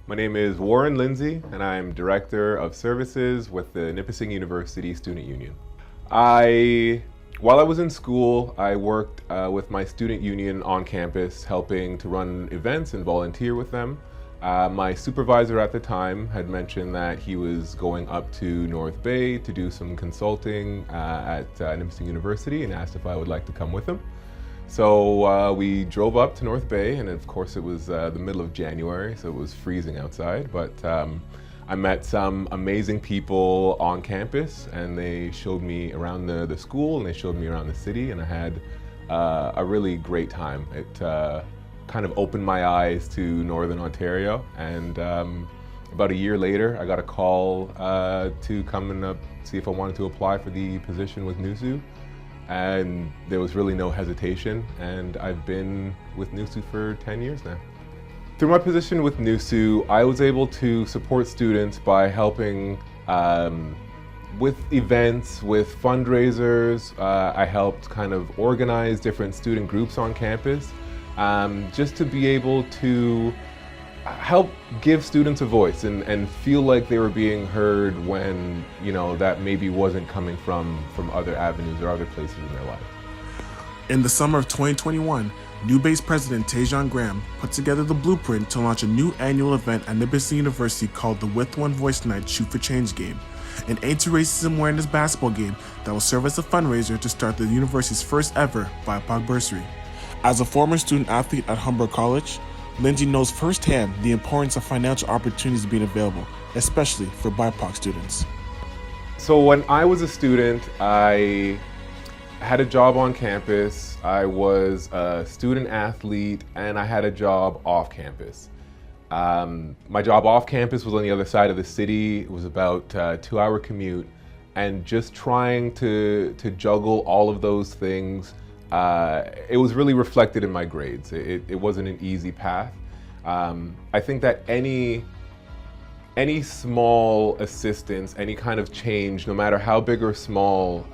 My name is Warren Lindsay, and I'm Director of Services with the Nipissing University Student Union. While I was in school, I worked with my student union on campus, helping to run events and volunteer with them. My supervisor at the time had mentioned that he was going up to North Bay to do some consulting at Nipissing University and asked if I would like to come with him. So we drove up to North Bay, and of course it was the middle of January, so it was freezing outside, but I met some amazing people on campus, and they showed me around the school, and they showed me around the city, and I had a really great time. It kind of opened my eyes to Northern Ontario, and about a year later I got a call to come and see if I wanted to apply for the position with NUSU. And there was really no hesitation, and I've been with NUSU for 10 years now. Through my position with NUSU, I was able to support students by helping with events, with fundraisers. I helped kind of organize different student groups on campus, just to be able to help give students a voice and feel like they were being heard when, that maybe wasn't coming from other avenues or other places in their life. In the summer of 2021, NUBASE President Taijon Graham put together the blueprint to launch a new annual event at Nipissing University called the With One Voice Night Shoot for Change game, an anti-racism awareness basketball game that will serve as a fundraiser to start the university's first ever BIPOC Bursary. As a former student athlete at Humber College, Lindsay knows firsthand the importance of financial opportunities being available, especially for BIPOC students. So when I was a student, I had a job on campus, I was a student athlete, and I had a job off campus. My job off campus was on the other side of the city. It was about a 2-hour commute, and just trying to juggle all of those things, it was really reflected in my grades. It wasn't an easy path. I think that any small assistance, any kind of change, no matter how big or small,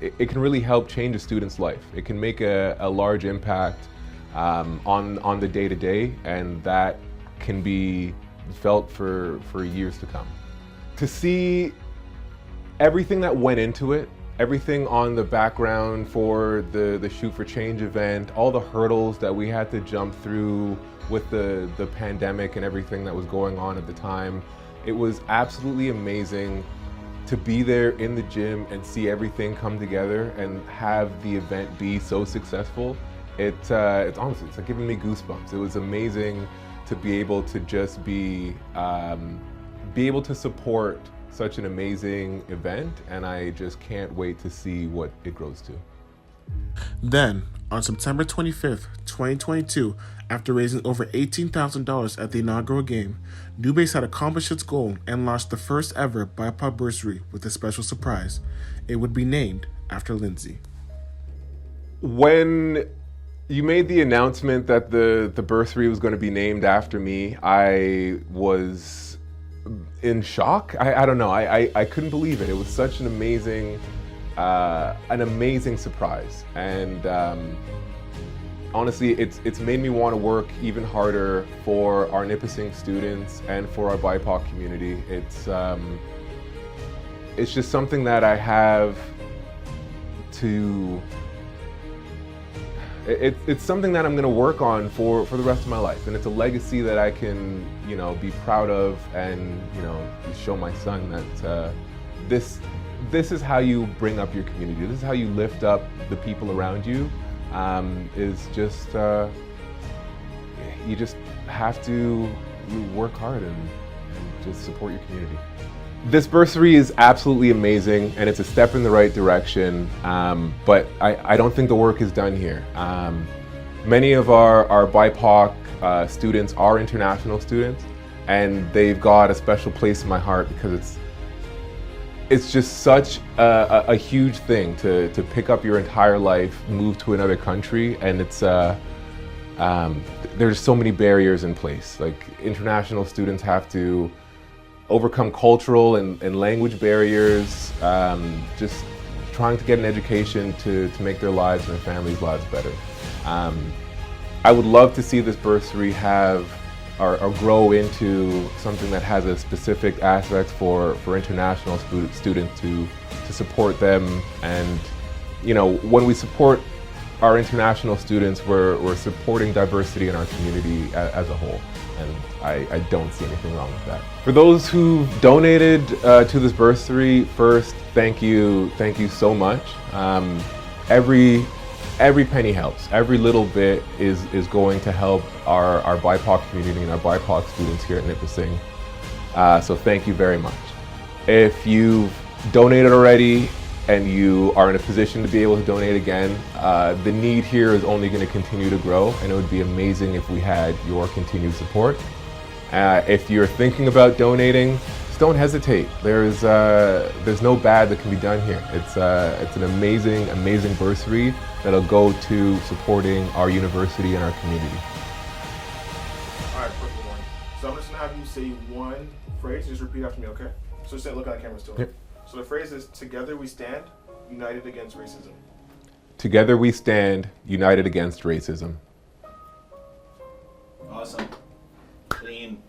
it can really help change a student's life. It can make a large impact on the day-to-day, and that can be felt for years to come. To see everything that went into it, everything on the background for the Shoot for Change event, all the hurdles that we had to jump through with the pandemic and everything that was going on at the time, it was absolutely amazing to be there in the gym and see everything come together and have the event be so successful. It's honestly, it's like giving me goosebumps. It was amazing to be able to just be able to support such an amazing event, and I just can't wait to see what it grows to. Then, on September 25th, 2022, after raising over $18,000 at the inaugural game, NUBASE had accomplished its goal and launched the first ever BIPOC Bursary with a special surprise. It would be named after Lindsay. When you made the announcement that the bursary was going to be named after me, I was in shock. I don't know. I couldn't believe it. It was such an amazing surprise, and honestly, it's made me want to work even harder for our Nipissing students and for our BIPOC community. It's just something that I have to. It's something that I'm going to work on for the rest of my life, and it's a legacy that I can, be proud of, and show my son that this is how you bring up your community. This is how you lift up the people around you. Is just you just have to work hard and just support your community. This bursary is absolutely amazing, and it's a step in the right direction, but I don't think the work is done here. Many of our BIPOC students are international students, and they've got a special place in my heart because it's just such a huge thing to pick up your entire life, move to another country, and there's so many barriers in place. Like, international students have to overcome cultural and language barriers, just trying to get an education to make their lives and their families' lives better. I would love to see this bursary have or grow into something that has a specific aspect for international students to support them. And you know, when we support our international students, we're supporting diversity in our community as a whole. And I don't see anything wrong with that. For those who donated to this bursary, first, thank you so much. Every penny helps. Every little bit is going to help our BIPOC community and our BIPOC students here at Nipissing. So thank you very much. If you've donated already and you are in a position to be able to donate again, the need here is only going to continue to grow, and it would be amazing if we had your continued support. If you're thinking about donating, just don't hesitate. There's no bad that can be done here. It's an amazing bursary that'll go to supporting our university and our community. All right, perfect one. So I'm just gonna have you say one phrase. Just repeat after me, okay? So just look at the camera still. Yep. So the phrase is, together we stand, united against racism. Together we stand, united against racism. Awesome. Clean.